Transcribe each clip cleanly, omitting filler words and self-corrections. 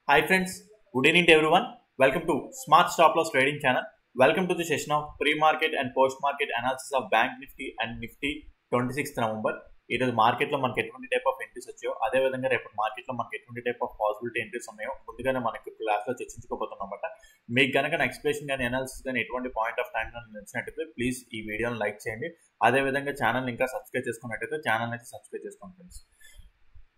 Hi friends, good evening to everyone. Welcome to Smart Stop Loss Trading Channel. Welcome to the session of pre-market and post-market analysis of Bank Nifty and Nifty 26th November. ఈరోజు మార్కెట్లో మనకి ఎటువంటి type of entries వచ్చాయో అదేవిధంగా రేపు మార్కెట్లో మనకి ఎటువంటి టైప్ ఆఫ్ పాసిబిలిటీ ఎంట్రీస్ ఉన్నాయో ముందుగానే మనకి క్లాస్లో చర్చించుకోబోతున్నాం అనమాట. మీకు కనుక నా ఎక్స్ప్లెనేషన్ కానీ అనాలిసిస్ కానీ ఎటువంటి పాయింట్ ఆఫ్ టైం కానీ నచ్చినట్టయితే ప్లీజ్ ఈ వీడియోని లైక్ చేయండి. అదేవిధంగా ఛానల్ ఇంకా సబ్స్క్రైబ్ చేసుకున్నట్టయితే ఛానల్ అయితే సబ్స్క్రైబ్ చేసుకోండి ఫ్రెండ్స్.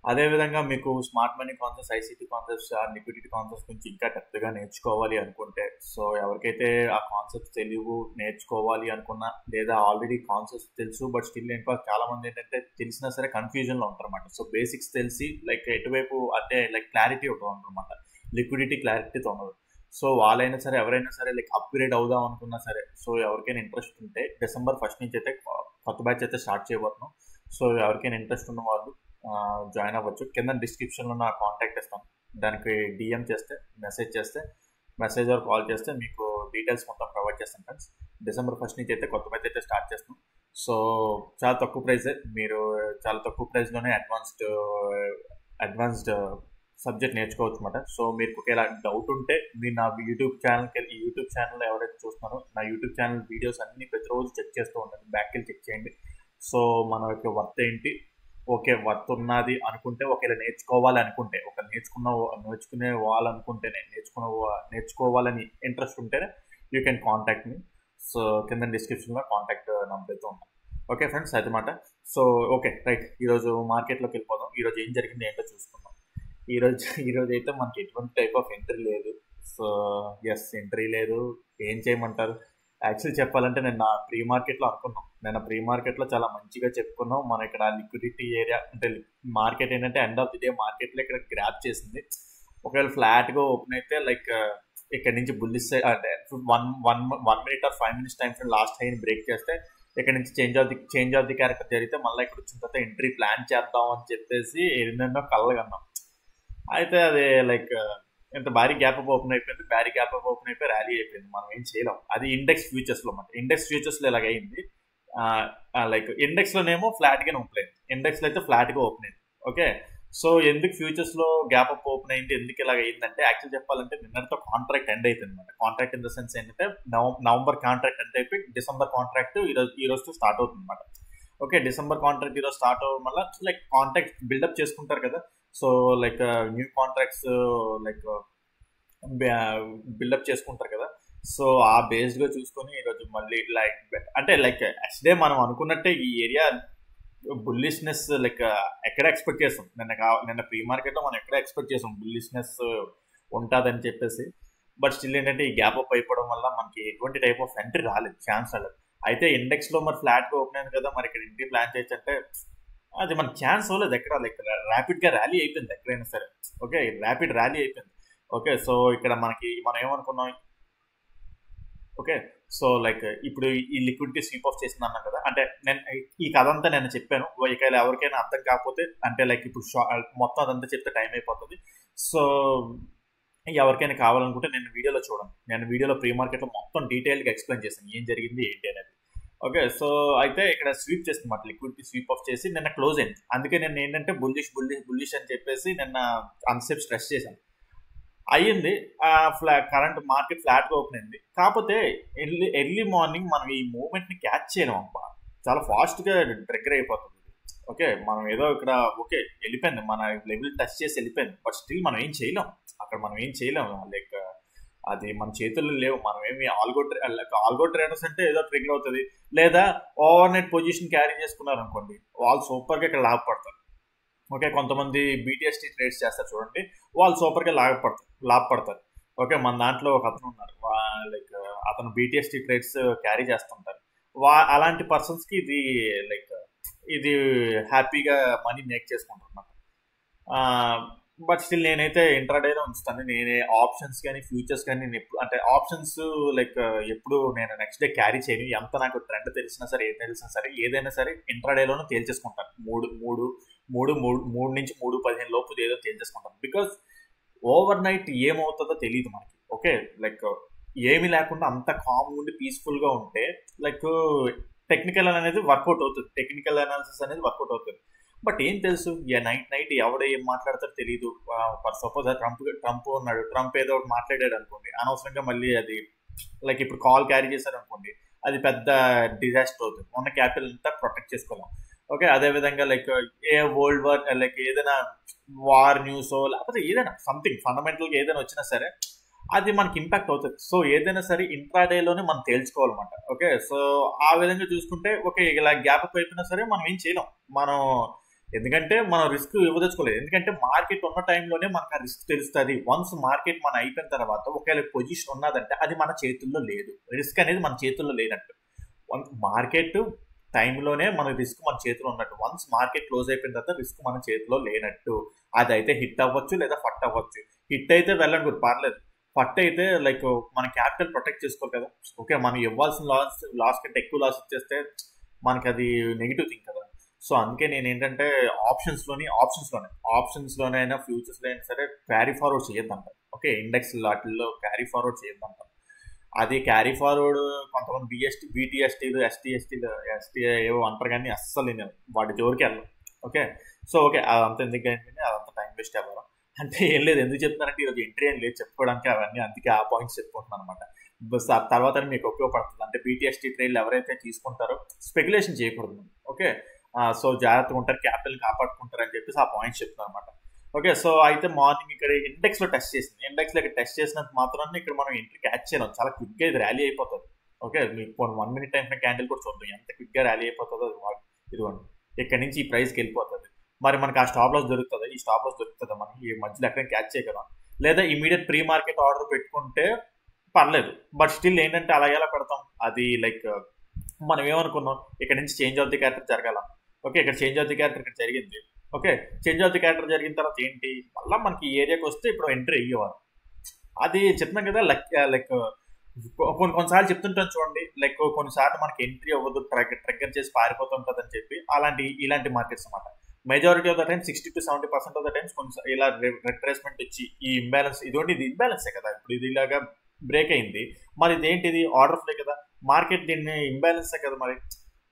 అదేవిధంగా మీకు smart money concepts, ICT concepts, liquidity concepts గురించి ఇంకా డెప్త్గా నేర్చుకోవాలి అనుకుంటే, సో ఎవరికైతే ఆ కాన్సెప్ట్స్ తెలియవు నేర్చుకోవాలి అనుకున్నా, లేదా ఆల్రెడీ కాన్సెప్ట్స్ తెలుసు బట్ స్టిల్ ఏంటో చాలా మంది ఏంటంటే తెలిసినా సరే కన్ఫ్యూజన్లో ఉంటారన్నమాట. సో బేసిక్స్ తెలిసి లైక్ ఎటువైపు అంటే లైక్ క్లారిటీ ఉంటుంది అనమాట, లిక్విడిటీ క్లారిటీతో ఉండదు. సో వాళ్ళైనా సరే ఎవరైనా సరే లైక్ అప్గ్రేడ్ అవుదాం అనుకున్నా సరే, సో ఎవరికైనా ఇంట్రెస్ట్ ఉంటే December 1st నుంచి అయితే కొత్త బ్యాచ్ అయితే స్టార్ట్ చేయబోతున్నాం. సో ఎవరికైనా ఇంట్రెస్ట్ ఉన్న వాళ్ళు జాయిన్ అవ్వచ్చు. కింద డిస్క్రిప్షన్లో నా కాంటాక్ట్ ఇస్తాను, దానికి డిఎం చేస్తే మెసేజ్ ఆర్ కాల్ చేస్తే మీకు డీటెయిల్స్ మొత్తం ప్రొవైడ్ చేస్తాను ఫ్రెండ్స్. December 1st నుంచి అయితే కొత్త బ్యాచ్ అయితే స్టార్ట్ చేస్తాం. సో చాలా తక్కువ ప్రైజే, మీరు చాలా తక్కువ ప్రైస్లోనే అడ్వాన్స్డ్ సబ్జెక్ట్ నేర్చుకోవచ్చు అనమాట. సో మీకు ఒకవేళ డౌట్ ఉంటే మీరు నా యూట్యూబ్ ఛానల్లో ఎవరైతే చూస్తున్నారో నా యూట్యూబ్ ఛానల్ వీడియోస్ అన్ని ప్రతిరోజు చెక్ చేస్తూ ఉండండి, బ్యాక్ వెళ్ళి చెక్ చేయండి. సో మన యొక్క వర్త్ ఏంటి, ఓకే వర్త్ ఉన్నది అనుకుంటే, ఒకవేళ నేర్చుకోవాలి అనుకుంటే, ఒక నేర్చుకునే వాళ్ళనుకుంటేనే నేర్చుకోవాలని ఇంట్రెస్ట్ ఉంటేనే you can contact me. So కింద డిస్క్రిప్షన్లో కాంటాక్ట్ నెంబర్ అయితే ఉంది. ఓకే ఫ్రెండ్స్, అదనమాట. సో ఓకే రైట్, ఈరోజు మార్కెట్లోకి వెళ్ళిపోదాం. ఈరోజు ఏం జరిగింది ఏంటో చూసుకుందాం. ఈరోజు అయితే మనకి ఎటువంటి టైప్ ఆఫ్ ఎంట్రీ లేదు. సో ఎంట్రీ లేదు, ఏం చేయమంటారు. యాక్చువల్లీ చెప్పాలంటే నేను ప్రీ మార్కెట్లో అనుకున్నాం, ప్రీ మార్కెట్లో చాలా మంచిగా చెప్పుకున్నాం. మన ఇక్కడ లిక్విడిటీ ఏరియా అంటే మార్కెట్ ఏంటంటే ఎండ్ ఆఫ్ ది డే మార్కెట్లో ఇక్కడ గ్రాప్ చేసింది. ఒకవేళ ఫ్లాట్గా ఓపెన్ అయితే లైక్ ఇక్కడ నుంచి బుల్లిష్ అంటే 1 minute or 5 minutes time frame last హైని బ్రేక్ చేస్తే ఇక్కడ నుంచి చేంజ్ ఆఫ్ ది క్యారెక్టర్ జరిగితే మళ్ళీ ఇక్కడ వచ్చిన తర్వాత ఎంట్రీ ప్లాన్ చేద్దాం అని చెప్పేసి ఎన్నెన్నో కళ్ళగా అన్నాం. అయితే అది లైక్ ఎంత భారీ గ్యాప్ అప్ ఓపెన్ అయిపోయి ర్యాలీ అయిపోయింది. మనం ఏం చేయలేం. అది ఇండెక్స్ ఫ్యూచర్స్లో మాట. ఇండెక్స్ ఫ్యూచర్స్లో ఇలాగ అయింది. లైక్ ఇండెక్స్లోనేమో ఫ్లాట్గానే ఓపెన్ అయింది, ఇండెక్స్లో అయితే ఫ్లాట్గా ఓపెన్ అయింది. ఓకే, సో ఎందుకు ఫ్యూచర్స్లో గ్యాప్ అప్ ఓపెన్ అయింది, ఎందుకు ఇలాగ అయిందంటే యాక్చువల్ చెప్పాలంటే నిన్నటితో కాంట్రాక్ట్ ఎండ్ అయిపోయింది అనమాట. కాంట్రాక్ట్ ఇన్ ద సెన్స్ ఏంటంటే నవంబర్ కాంట్రాక్ట్ ఎండ్ అయిపోయి December కాంట్రాక్ట్ ఈరోజు స్టార్ట్ అవుతుంది అనమాట. ఓకే, December కాంట్రాక్ట్ ఈరోజు స్టార్ట్ అవ్వడం వల్ల లైక్ కాంట్రాక్ట్ బిల్డప్ చేసుకుంటారు కదా. So like new contracts like build up చేసుకుంటారు కదా. సో ఆ బేస్డ్గా చూసుకొని ఈరోజు మళ్ళీ లైక్ ఎస్డే మనం అనుకున్నట్టే ఈ ఏరియా బుల్లిష్నెస్ లైక్ ఎక్కడ ఎక్స్పెక్ట్ చేస్తాం. నిన్న ప్రీ మార్కెట్లో మనం ఎక్కడ ఎక్స్పెక్ట్ చేసాం బుల్లిష్నెస్ ఉంటుందని చెప్పేసి. బట్ స్టిల్ ఏంటంటే ఈ గ్యాప్ అప్ అయిపోవడం వల్ల మనకి ఎటువంటి టైప్ ఆఫ్ ఎంట్రీ రాలేదు, ఛాన్స్ రాలేదు. అయితే ఇండెక్స్లో మరి ఫ్లాట్గా ఓపెన్ అయింది కదా, మరి ఇక్కడ ఎంట్రీ ప్లాన్ చేయొచ్చు అంటే అది మనకి ఛాన్స్ అవ్వలేదు ఎక్కడ. లైక్ ర్యాపిడ్గా ర్యాలీ అయిపోయింది ఎక్కడైనా సరే. ఓకే, ర్యాపిడ్ ర్యాలీ అయిపోయింది. ఓకే, సో ఇక్కడ మనం ఏమనుకున్నాం. ఓకే, సో లైక్ ఇప్పుడు ఈ లిక్విడిటీ స్వీప్ ఆఫ్ చేసింది అన్నాం కదా. అంటే నేను ఈ కథ అంతా నేను చెప్పాను, ఇక ఎవరికైనా అర్థం కాకపోతే అంటే లైక్ ఇప్పుడు మొత్తం అదంతా చెప్తే టైం అయిపోతుంది. సో ఎవరికైనా కావాలనుకుంటే నేను వీడియోలో చూడండి, నేను వీడియోలో ప్రీ మార్కెట్లో మొత్తం డీటెయిల్గా ఎక్స్ప్లెయిన్ చేశాను ఏం జరిగింది ఏంటి అనేది. ఓకే, సో అయితే ఇక్కడ స్వీప్ చేస్తుందన్నమాట, లిక్విడిటీ స్వీప్ ఆఫ్ చేసి నిన్న క్లోజ్ అయింది. అందుకే నేను ఏంటంటే బుల్లిష్ అని చెప్పేసి నిన్న అంతసేపు స్ట్రెస్ చేశాను. అయ్యింది, కరెంట్ మార్కెట్ ఫ్లాట్గా ఓపెన్ అయింది. కాకపోతే ఎర్లీ మార్నింగ్ మనం ఈ మూవ్మెంట్ని క్యాచ్ చేయలేం అబ్బా, చాలా ఫాస్ట్గా ట్రిగ్గర్ అయిపోతుంది. ఓకే, మనం ఏదో ఇక్కడ ఓకే వెళ్ళిపోయింది, మన లెవెల్ టచ్ చేసి వెళ్ళిపోయింది. బట్ స్టిల్ మనం ఏం చేయలేం లైక్ అది మన చేతుల్లో లేవు. మనం ఏమి ఆల్గో ట్రేడర్స్ అంటే ఏదో ట్రిగ్గర్ అవుతుంది, లేదా ఓవర్ నైట్ పొజిషన్ క్యారీ చేసుకున్నారు అనుకోండి, వాళ్ళు సూపర్గా ఇక్కడ లాభపడతారు. ఓకే, కొంతమంది BTST ట్రేడ్స్ చేస్తారు చూడండి, వాళ్ళు సూపర్గా లాభపడతారు. ఓకే, మన దాంట్లో ఒక అతను ఉన్నారు, లైక్ అతను BTST ట్రేడ్స్ క్యారీ చేస్తుంటారు. అలాంటి పర్సన్స్కి ఇది హ్యాపీగా మనీ మేక్ చేసుకుంటారు అన్నమాట. బట్ స్టిల్ నేనైతే ఇంట్రాడేలో ఉంచుతాను. నేనే ఆప్షన్స్ కానీ ఫ్యూచర్స్ కానీ నేను ఎప్పుడు అంటే ఆప్షన్స్ లైక్ ఎప్పుడు నేను నెక్స్ట్ డే క్యారీ చేయను. ఎంత నాకు ట్రెండ్ తెలిసినా సరే ఏదైనా సరే ఇంట్రాడేలోనూ తేల్చేసుకుంటాను. 3 నుంచి 3:15 లోపు ఏదో తేల్చేసుకుంటాను. బికాస్ ఓవర్ నైట్ ఏమవుతుందో తెలియదు మనకి. ఓకే, లైక్ ఏమీ లేకుండా అంత కామ్ ఉండి పీస్ఫుల్గా ఉంటే లైక్ టెక్నికల్ అనాలిసిస్ అనేది వర్కౌట్ అవుతుంది. బట్ ఏం తెలుసు నైట్ నైట్ ఎవడో ఏం మాట్లాడతారో తెలియదు. ఫర్ సపోజ్ ట్రంప్ ఉన్నాడు, ట్రంప్ ఏదో ఒకటి మాట్లాడాడు అనుకోండి, అనవసరంగా మళ్ళీ అది లైక్ ఇప్పుడు కాల్ క్యారీ చేశారు అనుకోండి, అది పెద్ద డిజాస్టర్ అవుతుంది. ఉన్న క్యాపిటల్ అంతా ప్రొటెక్ట్ చేసుకోలేం. ఓకే, అదే విధంగా లైక్ వరల్డ్ వార్ లైక్ ఏదైనా వార్ న్యూస్ లేకపోతే ఏదైనా సంథింగ్ ఫండమెంటల్గా ఏదైనా వచ్చినా సరే అది మనకి ఇంపాక్ట్ అవుతుంది. సో ఏదైనా సరే ఇంట్రాడేలోనే మనం తేల్చుకోవాలన్నమాట. ఓకే, సో ఆ విధంగా చూసుకుంటే ఓకే, ఇలా గ్యాప్ అయిపోయినా సరే మనం ఏం చేయలేం. మనం ఎందుకంటే మనం రిస్క్ ఇవ్వదలుచుకోలేదు. ఎందుకంటే మార్కెట్ ఉన్న టైంలోనే మనకు ఆ రిస్క్ తెలుస్తుంది. వన్స్ మార్కెట్ మన అయిపోయిన తర్వాత ఒకవేళ పొజిషన్ ఉన్నదంటే అది మన చేతుల్లో లేదు. రిస్క్ అనేది మన చేతుల్లో లేనట్టు. మార్కెట్ టైంలోనే మన రిస్క్ మన చేతిలో ఉన్నట్టు. వన్స్ మార్కెట్ క్లోజ్ అయిపోయిన తర్వాత రిస్క్ మన చేతిలో లేనట్టు. అదైతే హిట్ అవ్వచ్చు లేదా ఫట్ అవ్వచ్చు. హిట్ అయితే వెళ్ళండి పర్లేదు, ఫట్ అయితే లైక్ మన క్యాపిటల్ ప్రొటెక్ట్ చేసుకోవాలి కదా. ఓకే, మనం ఇవ్వాల్సిన లాస్ కంటే ఎక్కువ లాస్ ఇచ్చేస్తే మనకి అది నెగిటివ్ థింగ్ కదా. సో అందుకే నేను ఏంటంటే ఆప్షన్స్లోనే అయినా ఫ్యూచర్స్లో అయినా సరే క్యారీ ఫార్వర్డ్ చేయొద్దంటారు. ఓకే, ఇండెక్స్ వాటిల్లో క్యారీ ఫార్వర్డ్ చేయొద్దంటారు. అది క్యారీ ఫార్వర్డ్ కొంతమంది బీటీఎస్టీలు ఎస్టీ ఏవో అంటారు, కానీ అస్సలు నేను వాటి జోలికి వెళ్ళను. ఓకే, సో ఓకే, అదంతా ఎందుకు అయింది, అదంతా టైం వేస్ట్ అవ్వడం అంటే ఏం లేదు. ఎందుకు చెప్తున్నారంటే ఈరోజు ఎంట్రీ ఏం లేదు చెప్పుకోవడానికి అవన్నీ, అందుకే ఆ పాయింట్స్ చెప్పుకుంటున్నాను అనమాట. బస్ తర్వాత మీకు ఉపయోగపడుతుంది. అంటే బీటీఎస్టీ ట్రేడ్లు ఎవరైతే తీసుకుంటారో స్పెక్యులేషన్ చేయకూడదు. ఓకే, సో జాగ్రత్తగా ఉంటారు, క్యాపిటల్ కాపాడుకుంటారు అని చెప్పేసి ఆ పాయింట్స్ చెప్తున్నాను అనమాట. ఓకే, సో అయితే మార్నింగ్ ఇక్కడ ఇండెక్స్లో టెస్ట్ చేసింది. ఇండెక్స్లో ఇక్కడ టెస్ట్ చేసినంత మాత్రాన్ని ఇక్కడ మనం ఎంట్రీ క్యాచ్ చేయడం చాలా క్విక్గా ఇది ర్యాలీ అయిపోతుంది. ఓకే, మీకు 1 minute టైం క్యాండిల్ కూడా చూద్దాం ఎంత క్విక్గా ర్యాలీ అయిపోతుందో. ఇదిగోండి ఇక్కడ నుంచి ఈ ప్రైస్కి వెళ్ళిపోతుంది. మరి మనకి ఆ స్టాప్ లాస్ దొరుకుతుంది, ఈ స్టాప్ లాస్ దొరుకుతుందా, మనం ఈ మధ్యలో ఎక్కడైనా క్యాచ్ చేయగలం, లేదా ఇమీడియట్ ప్రీ మార్కెట్ ఆర్డర్ పెట్టుకుంటే పర్లేదు. బట్ స్టిల్ ఏంటంటే అలా ఎలా పెడతాం, అది లైక్ మనం ఏమనుకున్నాం, ఇక్కడ నుంచి చేంజ్ ఆఫ్ ది క్యారెక్టర్ జరగాల. ఓకే, ఇక్కడ చేంజ్ ఆఫ్ ది క్యారెక్టర్ ఇక్కడ జరిగింది. Okay, change of the character జరిగిన తర్వాత ఏంటి, మళ్ళీ మనకి ఈ ఏరియాకి వస్తే ఇప్పుడు ఎంట్రీ అయ్యేవారు. అది చెప్తున్నాం కదా, లైక్ కొన్నిసార్లు చెప్తుంటాను చూడండి, లైక్ కొన్నిసార్లు మనకి ఎంట్రీ అవ్వదు, ట్రిగ్గర్ చేసి పారిపోతుంటుంది అని చెప్పి, ఇలాంటి మార్కెట్స్ అన్నమాట. Majority of the times 60 to 70% of the times ఇలా రిట్రేస్మెంట్ ఇచ్చి ఈ ఇంబ్యాలెన్స్, ఇది ఇంబ్యాలెన్సే కదా. ఇప్పుడు ఇది ఇలాగా బ్రేక్ అయింది, మరి ఇదేంటిది ఆర్డర్ ఫ్లో కదా, మార్కెట్ దీన్ని ఇంబ్యాలెన్సే కదా. మరి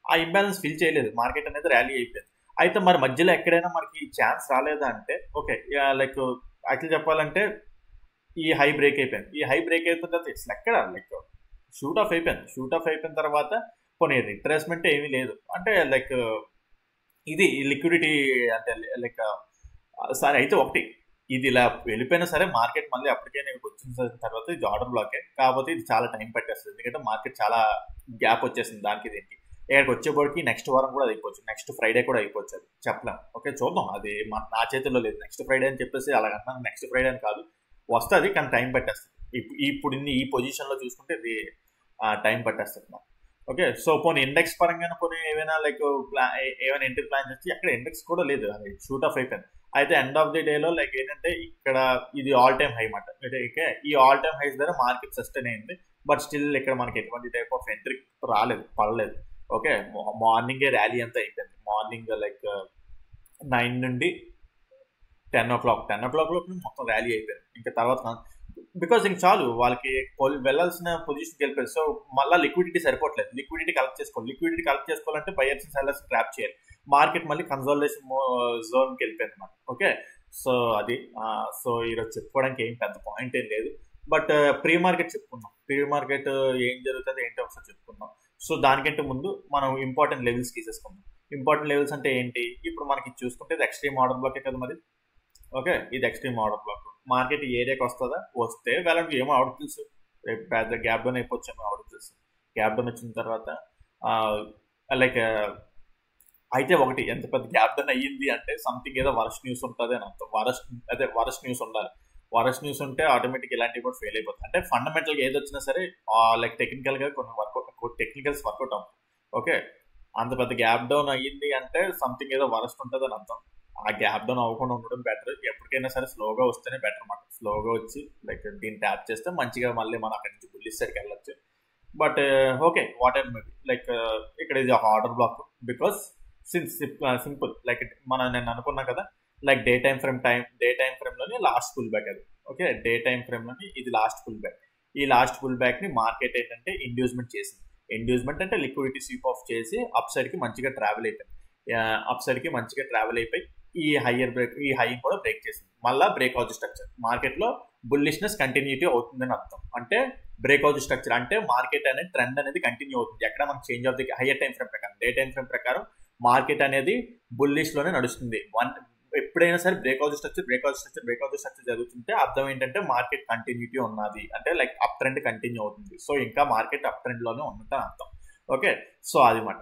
ఆ ఇంబ్యాలెన్స్ ఫిల్ చేయలేదు, మార్కెట్ అనేది ర్యాలీ అయిపోయింది. అయితే మరి మధ్యలో ఎక్కడైనా మనకి ఛాన్స్ రాలేదా అంటే, ఓకే లైక్ యాక్చువల్ చెప్పాలంటే ఈ హై బ్రేక్ అయిపోయింది. ఈ హై బ్రేక్ అయిపోయిన తర్వాత ఎక్కడ లైక్ షూట్ ఆఫ్ అయిపోయిన తర్వాత కొన్ని రిట్రేస్మెంట్ ఏమీ లేదు. అంటే లైక్ ఇది లిక్విడిటీ అంటే లైక్ సరే అయితే ఒకటి, ఇది ఇలా వెళ్ళిపోయినా సరే మార్కెట్ మళ్ళీ అప్పటికే నేను వచ్చిన తర్వాత ఇది ఆర్డర్ బ్లాకే, కాకపోతే ఇది చాలా టైం పట్టేస్తుంది. ఎందుకంటే మార్కెట్ చాలా గ్యాప్ వచ్చేసింది దానికి దీనికి. ఇక్కడికి వచ్చేప్పటికి నెక్స్ట్ వారం కూడా అయిపోవచ్చు, నెక్స్ట్ ఫ్రైడే కూడా అయిపోవచ్చు, అది చెప్పలేం. ఓకే, చూద్దాం, అది నా చేతిలో లేదు. నెక్స్ట్ ఫ్రైడే అని చెప్పేసి అలాగంటున్నాను, నెక్స్ట్ ఫ్రైడే అని కాదు, వస్తుంది కానీ టైం పట్టేస్తుంది. ఇప్పుడు ఈ పొజిషన్లో చూసుకుంటే ఇది టైం పట్టేస్తుంది నాకు. ఓకే, సో పోనీ ఇండెక్స్ పరంగా పోనీ ఏమైనా లైక్ ఏమైనా ఎంట్రీ ప్లాన్ చేస్తే అక్కడ ఇండెక్స్ కూడా లేదు, అది షూట్ ఆఫ్ అయిపోయింది. అయితే ఎండ్ ఆఫ్ ది డేలో లైక్ ఏంటంటే ఇక్కడ ఇది ఆల్ టైమ్ హై మాట. ఓకే, ఈ ఆల్ టైమ్ హైస్ దగ్గర మార్కెట్ సస్టైన్ అయింది. బట్ స్టిల్ ఇక్కడ మనకి ఎటువంటి టైప్ ఆఫ్ ఎంట్రీ పడలేదు. ఓకే, మార్నింగే ర్యాలీ అంతా అయిపోయింది. మార్నింగ్ లైక్ 9 నుండి 10 o'clock మొత్తం ర్యాలీ అయిపోయింది. ఇంకా తర్వాత బికాజ్ ఇంక చాలు, వాళ్ళకి వెళ్ళాల్సిన పొజిషన్కి వెళ్ళిపోయింది. సో మళ్ళీ లిక్విడిటీ సరిపోవట్లేదు, లిక్విడిటీ కలెక్ట్ చేసుకోవాలంటే బయర్స్ అండ్ సెల్లర్స్ ట్రాప్ చేయాలి. మార్కెట్ మళ్ళీ కన్సాలిడేషన్ జోన్కి వెళ్ళిపోయింది అనమాట. ఓకే, సో అది సో ఈరోజు చెప్పుకోవడానికి ఏం పెద్ద పాయింట్ ఏం లేదు. బట్ ప్రీ మార్కెట్ చెప్పుకుందాం. ప్రీ మార్కెట్ ఏం జరుగుతుంది ఏంటి ఒకసారి చెప్పుకుందాం. సో దానికంటే ముందు మనం ఇంపార్టెంట్ లెవెల్స్ తీసేసుకుందాం. ఇంపార్టెంట్ లెవెల్స్ అంటే ఏంటి, ఇప్పుడు మనకి చూసుకుంటే ఇది ఎక్స్ట్రీమ్ ఆర్డర్ బ్లాకే కదా మరి. ఓకే, ఇది ఎక్స్ట్రీమ్ ఆర్డర్ బ్లాక్. మార్కెట్ ఈ ఏరియాకి వస్తే వాళ్ళకి ఏమో ఆవిడ తెలుసు, రేపు పెద్ద గ్యాప్ డౌన్ అయిపోవచ్చేమో ఆవిడ తెలుసు. గ్యాప్ డౌన్ వచ్చిన తర్వాత లైక్ అయితే ఒకటి, ఎంత పెద్ద గ్యాప్ డౌన్ అయ్యింది అంటే సంథింగ్ ఏదో వరస్ట్ న్యూస్ ఉంటుంది అని అర్థం. వరస్ట్ న్యూస్ ఉండాలి. వరస్ట్ న్యూస్ ఉంటే ఆటోమేటిక్ ఇలాంటివి కూడా ఫెయిల్ అయిపోతుంది. అంటే ఫండమెంటల్గా ఏది వచ్చినా సరే లైక్ టెక్నికల్గా కొన్ని టెక్నికల్స్ వర్కౌట్ అవుతుంది. ఓకే, అంత పెద్ద గ్యాప్ డౌన్ అయ్యింది అంటే సంథింగ్ ఏదో వరస్ట్ ఉంటుంది అని అర్థం. ఆ గ్యాప్ డౌన్ అవ్వకుండా ఉండడం బెటర్. ఎప్పటికైనా సరే స్లోగా వస్తేనే బెటర్ అన్నమాట. స్లోగా వచ్చి లైక్ దీన్ని ట్యాప్ చేస్తే మంచిగా మళ్ళీ మనం అక్కడి నుంచి బుల్లిష్ సైడ్కి వెళ్ళొచ్చు. But okay, whatever maybe like ఇక్కడ ఇది ఒక order block. Because simple like నేను అనుకున్నా కదా, లైక్ డే టైం ఫ్రేమ్లోని లాస్ట్ పుల్ బ్యాక్ అది. ఓకే, డే టైం ఫ్రేమ్లోని ఇది లాస్ట్ పుల్ బ్యాక్. ఈ లాస్ట్ పుల్ బ్యాక్ని మార్కెట్ ఏంటంటే ఇండ్యూస్మెంట్ చేసింది. ఇండ్యూస్మెంట్ అంటే లిక్విడిటీ స్వీప్ ఆఫ్ చేసి అప్ సైడ్కి మంచిగా ట్రావెల్ అయిపోయింది. అప్ సైడ్కి మంచిగా ట్రావెల్ అయిపోయి ఈ హైయర్ బ్రేక్ ఈ హై కూడా బ్రేక్ చేసింది. మళ్ళీ బ్రేక్అవుట్ స్ట్రక్చర్ మార్కెట్లో బుల్లిష్నెస్ కంటిన్యూటీ అవుతుందని అర్థం. అంటే బ్రేక్అవుట్ స్ట్రక్చర్ అంటే మార్కెట్ అనేది ట్రెండ్ అనేది కంటిన్యూ అవుతుంది. ఎక్కడ మనకి change of the hire time frame ప్రకారం డే టైం ఫ్రేమ్ ప్రకారం మార్కెట్ అనేది బుల్లిష్లోనే నడుస్తుంది. ఎప్పుడైనా సరే బ్రేక్అవుట్ స్ట్రక్చర్ జరుగుతుంటే అర్థం ఏంటంటే మార్కెట్ కంటిన్యూటీ ఉన్నది, అంటే లైక్ అప్ ట్రెండ్ కంటిన్యూ అవుతుంది. సో ఇంకా మార్కెట్ అప్ ట్రెండ్ లోనే ఉన్నట్టు అర్థం. ఓకే, సో అది మాట.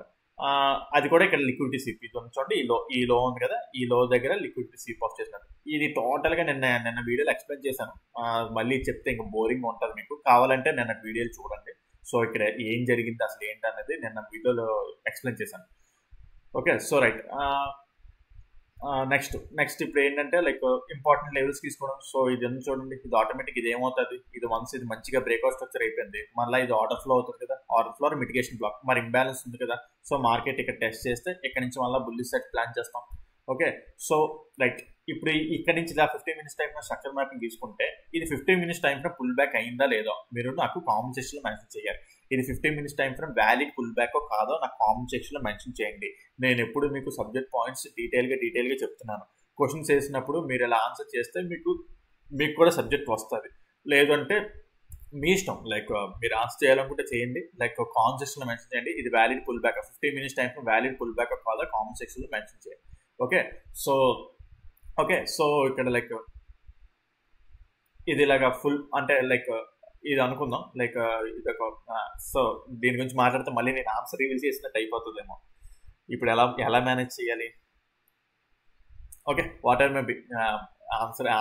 అది కూడా ఇక్కడ లిక్విడిటీ సీప్ ఇది చూడండి, ఈ లో ఉంది కదా, ఈ లో దగ్గర లిక్విడిటీ సీప్ ఆఫ్ చేసినట్టు. ఇది టోటల్ గా నిన్న వీడియోలో ఎక్స్ప్లెయిన్ చేశాను. మళ్ళీ చెప్తే ఇంకా బోరింగ్ ఉంటుంది మీకు, కావాలంటే నిన్న వీడియోలు చూడండి. సో ఇక్కడ ఏం జరిగింది అసలు ఏంటి అనేది నిన్న వీడియోలో ఎక్స్ప్లెయిన్ చేశాను. Okay, so right. నెక్స్ట్ ఇప్పుడు ఏంటంటే లైక్ ఇంపార్టెంట్ లెవెల్స్ తీసుకోవడం. సో ఇది ఎందుకు చూడండి, ఇది ఆటోమేటిక్ ఇది ఏమవుతుంది, ఇది వన్స్ ఇది మంచిగా బ్రేక్అవుట్ స్ట్రక్చర్ అయిపోయింది, మళ్ళీ ఇది ఆర్డర్ ఫ్లో అవుతుంది కదా, ఆర్డర్ ఫ్లో మిటిగేషన్ బ్లాక్, మరి ఇంబ్యాలెన్స్ ఉంది కదా. సో మార్కెట్ ఇక్కడ టెస్ట్ చేస్తే ఇక్కడ నుంచి మళ్ళీ బుల్లిష్ సైడ్ ప్లాన్ చేస్తాం. Okay, so right. ఇప్పుడు ఇక్కడ నుంచి ఇలా 15 minutes టైం స్ట్రక్చర్ మ్యాపింగ్ తీసుకుంటే ఇది 15 minutes time frame pull back అయిందా లేదో మీరు నాకు కామెంట్ సెక్షన్ లో మెన్షన్ చేయాలి. ఇది 15 minutes time frame valid pull back కాదో నాకు కామెంట్ సెక్షన్ లో మెన్షన్ చేయండి. నేను ఎప్పుడు మీకు సబ్జెక్ట్ పాయింట్స్ డీటెయిల్ గా చెప్తున్నాను. క్వశ్చన్స్ వేసినప్పుడు మీరు ఇలా ఆన్సర్ చేస్తే మీకు కూడా సబ్జెక్ట్ వస్తుంది. లేదంటే మీ ఇష్టం, లైక్ మీరు ఆన్సర్ చేయాలనుకుంటే చేయండి. లైక్ కామెంట్ సెక్షన్ లో మెన్షన్ చేయండి ఇది valid pull back 15 minutes time frame valid pull back కాదో కామెంట్ సెక్షన్ లో మెన్షన్ చేయండి. ఓకే, సో ఇక్కడ లైక్ ఇది ఇలాగా ఫుల్ అంటే లైక్ ఇది అనుకుందాం, లైక్ ఇది ఒక. సో దీని గురించి మాట్లాడితే మళ్ళీ నేను ఆన్సర్ రివీల్ చేసినట్టు అయిపోతుందేమో. ఇప్పుడు ఎలా మేనేజ్ చేయాలి? Okay, what ever may be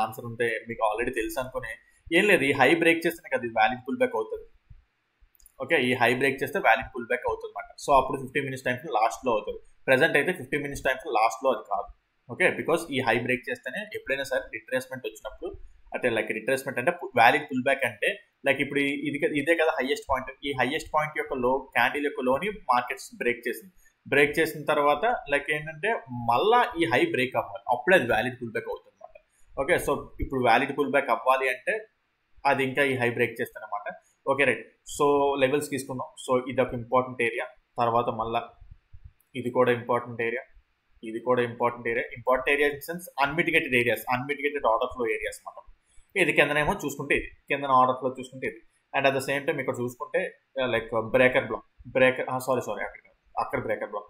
answer ఉంటే మీకు ఆల్రెడీ తెలుసు అనుకుని ఏం లేదు. ఈ హై బ్రేక్ చేస్తేనే కదా ఇది వ్యాలిడ్ పుల్ బ్యాక్ అవుతుంది. ఓకే, ఈ హై బ్రేక్ చేస్తే వ్యాలిడ్ పుల్ బ్యాక్ అవుతుంది అనమాట. సో అప్పుడు 15 minutes టైం లాస్ట్ లో అవుతుంది. ప్రెసెంట్ అయితే 15 minutes టైం లాస్ట్ లో అది కాదు. ఓకే, బికాస్ ఈ హై బ్రేక్ చేస్తేనే ఎప్పుడైనా సరే రిట్రేస్మెంట్ వచ్చినప్పుడు, అంటే లైక్ రిట్రేస్మెంట్ అంటే వ్యాలిడ్ పుల్ బ్యాక్ అంటే లైక్ ఇప్పుడు ఇదే కదా హైయెస్ట్ పాయింట్. ఈ హైయెస్ట్ పాయింట్ యొక్క లో క్యాండిల్ యొక్క లోని మార్కెట్స్ బ్రేక్ చేసిన తర్వాత లైక్ ఏంటంటే మళ్ళా ఈ హై బ్రేక్ అవ్వాలి, అప్పుడే అది వ్యాలిడ్ పుల్ బ్యాక్ అవుతుంది అనమాట. ఓకే, సో ఇప్పుడు వ్యాలిడ్ పుల్ బ్యాక్ అవ్వాలి అంటే అది ఇంకా ఈ హై బ్రేక్ చేస్తాను అనమాట. Okay right. సో లెవెల్స్ తీసుకుందాం. సో ఇది ఒక ఇంపార్టెంట్ ఏరియా, తర్వాత మళ్ళా ఇది కూడా important area, important area in sense unmitigated order flow areas అనమాట. ఇది కిందనేమో చూసుకుంటే ఇది కింద ఆర్డర్ ఫ్లో చూసుకుంటే ఇది, and at the same time ఇక్కడ చూసుకుంటే లైక్ బ్రేకర్ సారీ అక్కడ బ్రేకర్ బ్లాక్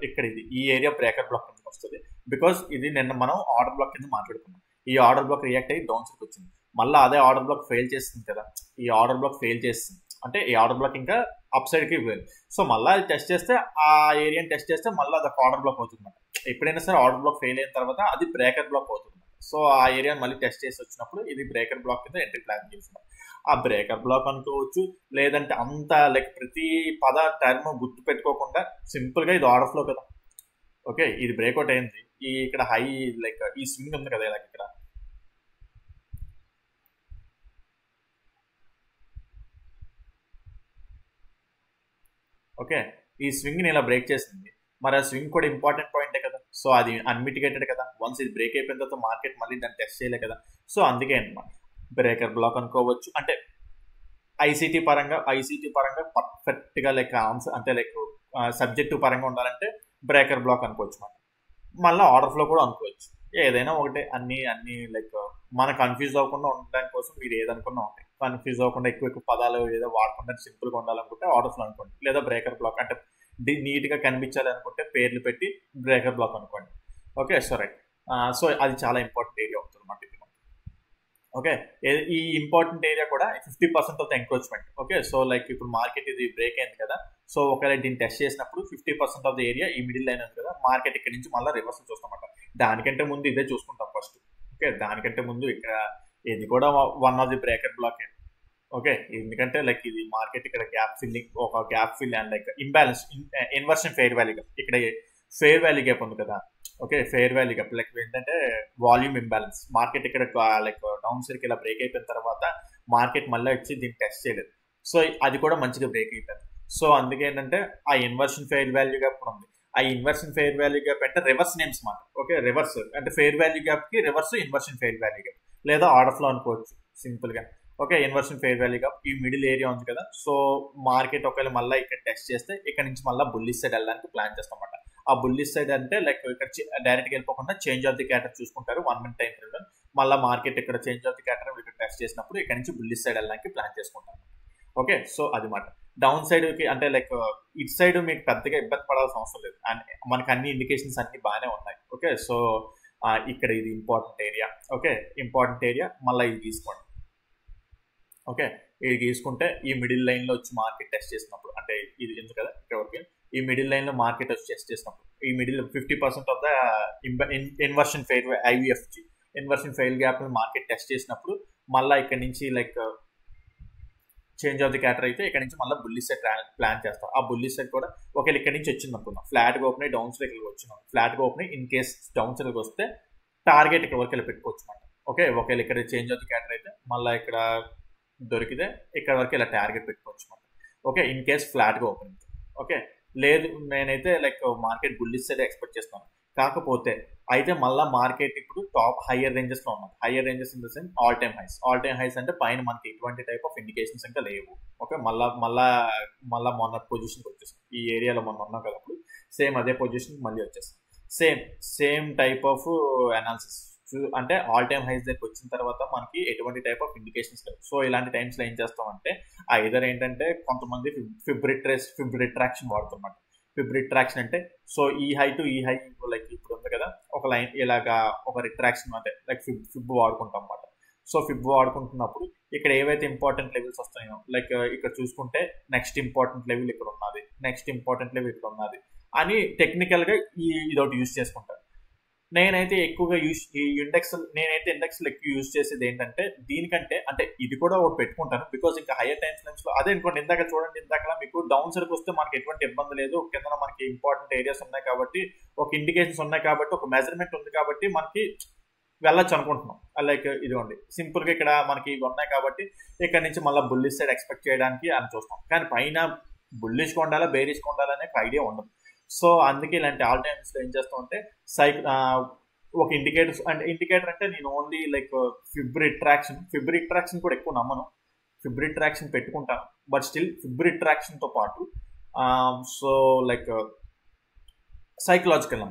ఇక్కడ ఇది ఈ ఏరియా బ్రేకర్ బ్లాక్ కిందకి వస్తుంది. బికాస్ ఇది నిన్న మనం ఆర్డర్ బ్లాక్ కింద మాట్లాడుకున్నాం. ఈ ఆర్డర్ బ్లాక్ రియాక్ట్ అయ్యి డౌన్ సైడ్ వచ్చింది, మళ్ళీ అదే ఆర్డర్ బ్లాక్ ఫెయిల్ చేస్తుంది కదా. ఈ ఆర్డర్ బ్లాక్ ఫెయిల్ చేస్తుంది అంటే ఈ ఆర్డర్ బ్లాక్ ఇంకా అప్ సైడ్కి వెళ్ళింది. సో మళ్ళీ అది టెస్ట్ చేస్తే ఆ ఏరియాని టెస్ట్ చేస్తే మళ్ళీ అది ఆర్డర్ బ్లాక్ అవుతుంది. ఎప్పుడైనా సరే ఆర్డర్ బ్లాక్ ఫెయిల్ అయిన తర్వాత అది బ్రేకర్ బ్లాక్ అవుతుంది. సో ఆ ఏరియాని మళ్ళీ టెస్ట్ చేసి వచ్చినప్పుడు ఇది బ్రేకర్ బ్లాక్ కింద ఎంట్రీ ప్లాన్ చేస్తున్నాం. ఆ బ్రేకర్ బ్లాక్ అనుకోవచ్చు, లేదంటే అంత లైక్ ప్రతి పద టర్మ్ గుర్తు పెట్టుకోకుండా సింపుల్ గా ఇది ఆర్డర్ ఫ్లో కదా. ఓకే, ఇది బ్రేక్అవుట్ అయింది. ఇక్కడ హై లైక్ ఈ స్వింగ్ ఉంది కదా, ఇక్కడ ఓకే ఈ స్వింగ్ ని ఇలా బ్రేక్ చేసింది. మరి ఆ స్వింగ్ కూడా ఇంపార్టెంట్ పాయింటే కదా. సో అది అన్మిటిగేటెడ్ కదా. వన్స్ ఇది బ్రేక్ అయిపోయిన తర్వాత మార్కెట్ మళ్ళీ దాన్ని టెస్ట్ చేయలే కదా. సో అందుకే అనమాట బ్రేకర్ బ్లాక్ అనుకోవచ్చు. అంటే ఐసీటీ పరంగా పర్ఫెక్ట్ గా లైక్ ఆన్సర్ అంటే లైక్ సబ్జెక్టివ్ పరంగా ఉండాలంటే బ్రేకర్ బ్లాక్ అనుకోవచ్చు. మళ్ళీ ఆర్డర్ ఫ్లో కూడా అనుకోవచ్చు. ఏదైనా ఒకటే, అన్ని లైక్ మన కన్ఫ్యూజ్ అవ్వకుండా ఉండడానికి కోసం మీరు ఏదనుకున్నా ఉంటాయి. కన్ఫ్యూజ్ అవ్వకుండా ఎక్కువ పదాలు ఏదో వాడకుండా సింపుల్ గా ఉండాలనుకుంటే ఆర్డర్ ఫ్లో అనుకోండి, లేదా బ్రేకర్ బ్లాక్ అంటే నీట్ గా కనిపించాలి అనుకుంటే పేర్లు పెట్టి బ్రేకర్ బ్లాక్ అనుకోండి. Okay, so right. సో అది చాలా ఇంపార్టెంట్ ఏరియా అవుతుంది అన్నమాట. ఓకే, ఈ ఇంపార్టెంట్ ఏరియా కూడా 50% of the encroachment. Okay, so like ఇప్పుడు మార్కెట్ ఇది బ్రేక్ అయింది కదా. సో ఒకవేళ దీన్ని టెస్ట్ చేసినప్పుడు 50% ఆఫ్ ద ఏరియా ఈ మిడిల్ లైన్ ఉంది కదా, మార్కెట్ ఇక్కడ నుంచి మళ్ళీ రివర్సల్ చూస్తామన్నమాట. దానికంటే ముందు ఇదే చూసుకుంటాం ఫస్ట్. ఓకే, దానికంటే ముందు ఇక్కడ ఇది కూడా one of the breaker block. Okay, ఎందుకంటే లైక్ ఇది మార్కెట్ ఇక్కడ gap fill and like imbalance inversion fair value gap. ఇక్కడ ఫెయిర్ వాల్యూ గ్యాప్ ఉంది కదా. Okay, fair value gap like ఏంటంటే వాల్యూమ్ ఇంబ్యాలెన్స్. మార్కెట్ ఇక్కడ లైక్ డౌన్ సైడ్కి ఇలా బ్రేక్ అయిపోయిన తర్వాత మార్కెట్ మళ్ళీ వచ్చి దీన్ని టెస్ట్ చేయలేదు. సో అది కూడా మంచిగా బ్రేక్ అయిపోయింది. సో అందుకే ఏంటంటే ఆ ఇన్వర్షన్ ఫెయిర్ వాల్యూ గ్యాప్ కూడా ఉంది. ఆ ఇన్వర్షన్ ఫెయిర్ వాల్యూ గ్యాప్ అంటే రివర్స్ నేమ్స్ మాట. ఓకే, రివర్స్ అంటే ఫెయిర్ వాల్యూ గ్యాప్ కి reverse inversion fair value gap, లేదా ఆర్డర్ ఫ్లో అనుకోవచ్చు సింపుల్ గా. Okay, inversion fair value gap ఈ మిడిల్ ఏరియా ఉంది కదా. సో మార్కెట్ ఒకవేళ మళ్ళీ ఇక్కడ టెస్ట్ చేస్తే ఇక్కడ నుంచి మళ్ళీ బుల్లిష్ సైడ్ వెళ్ళడానికి ప్లాన్ చేస్తాం అన్నమాట. ఆ బుల్లిష్ సైడ్ అంటే లైక్ ఇక్కడ డైరెక్ట్గా వెళ్ళిపోకుండా చేంజ్ ఆఫ్ ది క్యాటర్ చూసుకుంటారు 1 minute టైం పీరియడ్. మళ్ళీ మార్కెట్ ఇక్కడ చేంజ్ ఆఫ్ ది క్యాటర్ ఇక్కడ టెస్ట్ చేసినప్పుడు ఇక్కడ నుంచి బుల్లిష్ సైడ్ వెళ్ళడానికి ప్లాన్ చేసుకుంటారు. ఓకే, సో అది మాట. డౌన్ సైడ్ కి అంటే లైక్ ఇట్ సైడ్ మీకు పెద్దగా ఇబ్బంది పడాల్సిన అవసరం లేదు, అండ్ మనకి అన్ని ఇండికేషన్స్ అన్ని బాగానే ఉన్నాయి. ఓకే, సో ఇక్కడ ఇది important area. Okay, important area మళ్ళీ ఇది తీసుకోండి. ఓకే, ఇది తీసుకుంటే ఈ మిడిల్ లైన్ లో వచ్చి మార్కెట్ టెస్ట్ చేసినప్పుడు అంటే ఇది ఎందుకు కదా ఇక్కడ ఓకే, ఈ మిడిల్ లైన్ లో మార్కెట్ వచ్చి టెస్ట్ చేసినప్పుడు ఈ middle 50% of the inversion fail IVFG inversion fail gap market test చేసినప్పుడు మళ్ళీ ఇక్కడ నుంచి like change of the character అయితే ఇక్కడ నుంచి మళ్ళీ బుల్లిష్ సైడ్ ప్లాన్ చేస్తాం. ఆ బుల్లిష్ సైడ్ కూడా ఒకవేళ ఇక్కడ నుంచి వచ్చింది అనుకుందాం, ఫ్లాట్ గా ఓపెన్ అయ్యి డౌన్ సైడ్ ఇక్కడికి వచ్చినాం, ఫ్లాట్ గా ఓపెన్ ఇన్ కేస్ డౌన్ సైడ్కి వస్తే టార్గెట్ ఇక్కడ వరకు పెట్టుకోవచ్చు అనమాట. ఓకే, ఒకవేళ ఇక్కడ చేంజ్ ఆఫ్ ది క్యాటర్ అయితే మళ్ళీ ఇక్కడ దొరికితే ఇక్కడ వరకు ఇలా టార్గెట్ పెట్టుకోవచ్చు అనమాట. ఓకే, ఇన్ కేస్ ఫ్లాట్ గా ఓపెన్ అయితే. ఓకే, లేదు నేనైతే like market bullish side expect చేస్తాను. కాకపోతే అయితే మళ్ళీ మార్కెట్ ఇప్పుడు టాప్ హయ్యర్ రేంజెస్ లో ఉన్నది. Higher ranges in the sense all time highs అంటే పైన మనకి ఎటువంటి టైప్ ఆఫ్ ఇండికేషన్స్ ఇంకా లేవు. ఓకే, మళ్ళా మొన్న పొజిషన్కి వచ్చేస్తాం. ఈ ఏరియాలో మనం ఉన్నాం కదా, అప్పుడు సేమ్ అదే పొజిషన్ మళ్ళీ వచ్చేస్తాం. సేమ్ టైప్ ఆఫ్ అనాలిసిస్ అంటే ఆల్ టైమ్ హైస్ దగ్గరికి వచ్చిన తర్వాత మనకి ఎటువంటి టైప్ ఆఫ్ ఇండికేషన్స్ లేవు. సో ఇలాంటి టైమ్స్ లో ఏం చేస్తామంటే ఐదర్ ఏంటంటే కొంతమంది ఫిబ్ రిట్రాక్షన్ వాడుతున్నమాట. ఫిబ్ రిట్రాక్షన్ అంటే సో ఈ హై టు ఈ హై లైక్ ఇప్పుడు ఉంది కదా ఒక లైన్ ఇలాగా ఒక రిట్రాక్షన్ అంటే లైక్ ఫిబ్ వాడుకుంటాం అన్నమాట. సో ఫిబ్ వాడుకుంటున్నప్పుడు ఇక్కడ ఏవైతే ఇంపార్టెంట్ లెవెల్స్ వస్తాయో లైక్ ఇక్కడ చూసుకుంటే నెక్స్ట్ ఇంపార్టెంట్ లెవెల్ ఇక్కడ ఉన్నది, నెక్స్ట్ ఇంపార్టెంట్ లెవెల్ ఇక్కడ ఉన్నది అని టెక్నికల్ గా ఇదొకటి యూజ్ చేసుకుంటాను. నేనైతే ఎక్కువగా నేనైతే ఇండెక్స్ ఎక్కువ యూజ్ చేసేది ఏంటంటే దీనికంటే అంటే ఇది కూడా ఒకటి పెట్టుకుంటాను బికాజ్ ఇంకా హైయర్ టైమ్ ఫ్రేమ్స్ లో అదే అనుకోండి. ఇందాక చూడండి, ఇందాక మీకు డౌన్ సైడ్కి వస్తే మనకి ఎటువంటి ఇబ్బంది లేదు, కింద మనకి ఇంపార్టెంట్ ఏరియాస్ ఉన్నాయి కాబట్టి ఒక ఇండికేషన్స్ ఉన్నాయి కాబట్టి ఒక మెజర్మెంట్ ఉంది కాబట్టి మనకి వెళ్ళొచ్చు అనుకుంటున్నాం. లైక్ ఇదిగోండి సింపుల్ గా ఇక్కడ మనకి ఇవి ఉన్నాయి కాబట్టి ఇక్కడ నుంచి మళ్ళీ బుల్లిష్ సైడ్ ఎక్స్పెక్ట్ చేయడానికి అని చూస్తాం. కానీ పైన బుల్లిష్ కొండాలా బేరిష్ కొండాలనే ఐడియా ఉండదు. సో అందుకే ఇలాంటి ఆల్ టైమ్స్ లో ఏం చేస్తాం అంటే ఒక ఇండికేటర్ అంటే నేను ఓన్లీ లైక్ ఫిబ్ రిట్రాక్షన్ కూడా ఎక్కువ నమ్మను. ఫిబ్ రిట్రాక్షన్ పెట్టుకుంటాను బట్ స్టిల్ ఫిబ్ రిట్రాక్షన్ తో పాటు so like psychological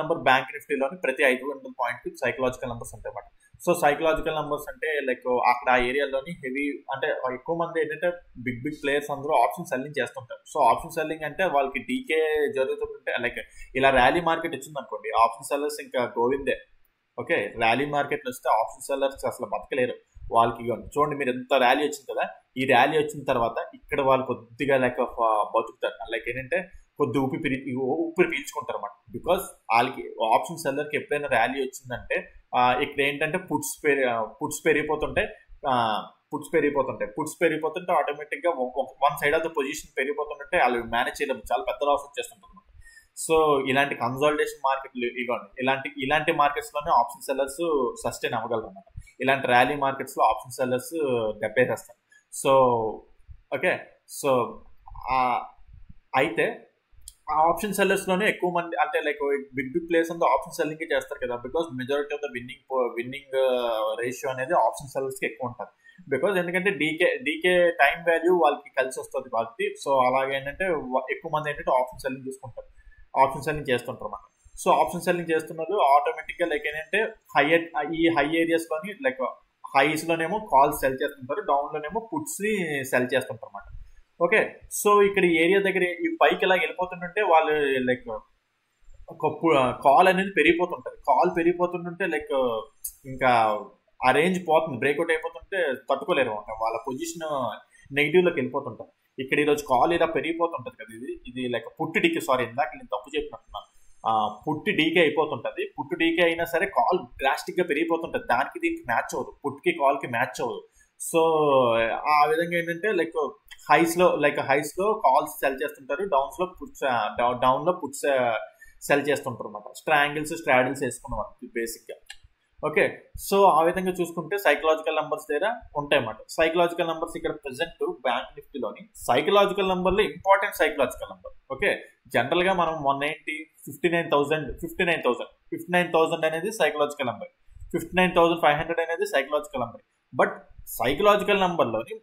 number bank నిఫ్టీలోని ప్రతి 500 పాయింట్కి సైకలాజికల్ నెంబర్స్ ఉంటాయి అన్నమాట. సో సైకలాజికల్ నెంబర్స్ అంటే లైక్ అక్కడ ఆ ఏరియాలోని హెవీ అంటే ఎక్కువ మంది ఏంటంటే బిగ్ ప్లేయర్స్ అందరూ ఆప్షన్ సెల్లింగ్ చేస్తుంటారు. సో ఆప్షన్ సెల్లింగ్ అంటే వాళ్ళకి డీకే జరుగుతుంటే లైక్ ఇలా ర్యాలీ మార్కెట్ వచ్చింది అనుకోండి, ఆప్షన్ సెల్లర్స్ ఇంకా గోవిందే. ఓకే, ర్యాలీ మార్కెట్ వస్తే ఆప్షన్ సెల్లర్స్ అసలు బతకలేరు. వాళ్ళకి చూడండి మీరు ఎంత ర్యాలీ వచ్చింది కదా, ఈ ర్యాలీ వచ్చిన తర్వాత ఇక్కడ వాళ్ళు కొద్దిగా లైక్ బతుకుతారు. లైక్ ఏంటంటే కొద్ది ఊపిరి పీల్చుకుంటారు అన్నమాట. బికాస్ వాళ్ళకి ఆప్షన్ సెల్లర్కి ఎప్పుడైనా ర్యాలీ వచ్చిందంటే ఇక్కడ ఏంటంటే పుట్స్ పెరిగిపోతుంటాయి ఆటోమేటిక్ గా one side of the position పెరిగిపోతుంటే వాళ్ళు మేనేజ్ చేయడం చాలా పెద్ద లాస్ వచ్చేస్తుంటారు అనమాట. సో ఇలాంటి కన్సాలిడేషన్ మార్కెట్లు ఇలాంటి మార్కెట్స్ లోనే ఆప్షన్ సెల్లర్స్ సస్టైన్ అవ్వగలరు అనమాట. ఇలాంటి ర్యాలీ మార్కెట్స్ లో ఆప్షన్ సెల్లర్స్ దెబ్బేసేస్తారు. సో ఓకే, సో అయితే ఆ ఆప్షన్ సెల్లర్స్ లోనే ఎక్కువ మంది అంటే లైక్ బిగ్ ప్లేయర్స్ అంతా ఆప్షన్ సెల్లింగ్ చేస్తారు కదా, because majority of the winning ratio అనేది ఆప్షన్ సెల్లర్స్ కి ఎక్కువ ఉంటుంది. బికాస్ ఎందుకంటే డీకే టైం వాల్యూ వాళ్ళకి కలిసి వస్తుంది కాబట్టి. సో అలాగే ఏంటంటే ఎక్కువ మంది ఏంటంటే ఆప్షన్ సెల్లింగ్ చూసుకుంటారు, ఆప్షన్ సెల్లింగ్ చేస్తుంటారు అన్నమాట. సో ఆప్షన్ సెల్లింగ్ చేస్తున్నారు ఆటోమేటిక్ గా లైక్ ఏంటంటే ఈ హై ఏరియాస్ లోని లైక్ హైస్ లోనేమో కాల్స్ సెల్ చేస్తుంటారు, డౌన్ లోనేమో పుట్స్ ని సెల్ చేస్తుంటారు అన్నమాట. ఓకే, సో ఇక్కడ ఈ ఏరియా దగ్గర ఈ పైకి ఇలా వెళ్ళిపోతుంటే వాళ్ళు లైక్ కాల్ అనేది పెరిగిపోతుంటే లైక్ ఇంకా ఆ రేంజ్ పోతుంది, బ్రేక్అవుట్ అయిపోతుంటే తట్టుకోలేరు వాళ్ళ పొజిషన్ నెగిటివ్ లోకి వెళ్ళిపోతుంటారు. ఇక్కడ ఈరోజు కాల్ ఇలా పెరిగిపోతుంటది కదా, ఇది లైక్ పుట్టి డీకే, సారీ ఇందాక నేను తప్పు చెప్పినట్టున్నాను, పుట్టి డీకే అయిపోతుంటది. పుట్టు డీకే అయినా సరే కాల్ డ్రాస్టిక్ గా పెరిగిపోతుంటది, దానికి దీనికి మ్యాచ్ అవ్వదు, పుట్టికి కాల్ కి మ్యాచ్ అవ్వదు. సో ఆ విధంగా ఏంటంటే లైక్ హైస్ లో కాల్స్ సెల్ చేస్తుంటారు, డౌన్ లో పుట్స్ సెల్ చేస్తుంటారు అనమాట. స్ట్రాడిల్స్ వేసుకున్న వాళ్ళకి బేసిక్ గా. ఓకే, సో ఆ విధంగా చూసుకుంటే సైకలాజికల్ నెంబర్స్ దగ్గర ఉంటాయి అన్నమాట. సైకలాజికల్ నెంబర్స్ ఇక్కడ ప్రెసెంట్ బ్యాంక్ నిఫ్టీలోని సైకలాజికల్ నెంబర్ లో important psychological number. Okay, general గా మనం 59,000 అనేది సైకలాజికల్ నెంబర్, 59,500 అనేది psychological number. But psychological number లోని